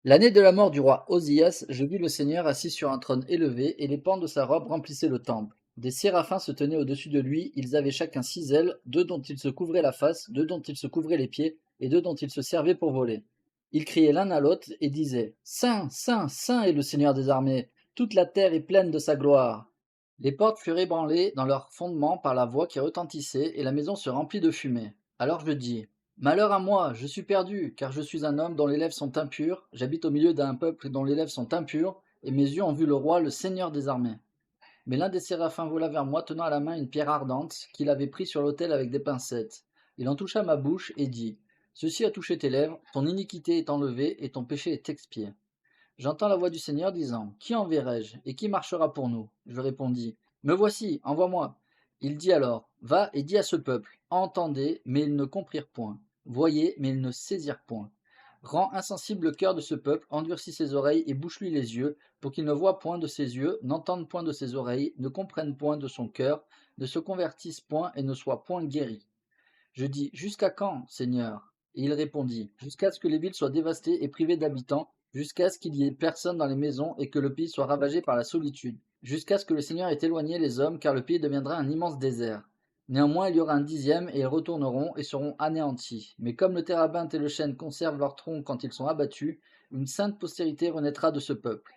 L'année de la mort du roi Osias, je vis le Seigneur assis sur un trône élevé, et les pans de sa robe remplissaient le temple. Des séraphins se tenaient au-dessus de lui, ils avaient chacun 6 ailes, deux dont ils se couvraient la face, deux dont ils se couvraient les pieds, et deux dont ils se servaient pour voler. Ils criaient l'un à l'autre et disaient: Saint, Saint, Saint est le Seigneur des armées, toute la terre est pleine de sa gloire. Les portes furent ébranlées dans leur fondement par la voix qui retentissait, et la maison se remplit de fumée. Alors je dis: Malheur à moi, je suis perdu, car je suis un homme dont les lèvres sont impures, j'habite au milieu d'un peuple dont les lèvres sont impures, et mes yeux ont vu le roi, le Seigneur des armées. Mais l'un des séraphins vola vers moi, tenant à la main une pierre ardente, qu'il avait prise sur l'autel avec des pincettes. Il en toucha ma bouche et dit: Ceci a touché tes lèvres, ton iniquité est enlevée, et ton péché est expié. J'entends la voix du Seigneur disant: Qui enverrai-je, et qui marchera pour nous? Je répondis: Me voici, envoie-moi. Il dit alors: Va et dis à ce peuple: Entendez, mais ils ne comprirent point. Voyez, mais ils ne saisirent point. Rends insensible le cœur de ce peuple, endurcis ses oreilles et bouche-lui les yeux, pour qu'il ne voie point de ses yeux, n'entende point de ses oreilles, ne comprenne point de son cœur, ne se convertisse point et ne soit point guéri. Je dis: Jusqu'à quand, Seigneur? Et il répondit: Jusqu'à ce que les villes soient dévastées et privées d'habitants, jusqu'à ce qu'il y ait personne dans les maisons et que le pays soit ravagé par la solitude, jusqu'à ce que le Seigneur ait éloigné les hommes, car le pays deviendra un immense désert. Néanmoins, il y aura un dixième, et ils retourneront et seront anéantis. Mais comme le térabinthe et le chêne conservent leur tronc quand ils sont abattus, une sainte postérité renaîtra de ce peuple.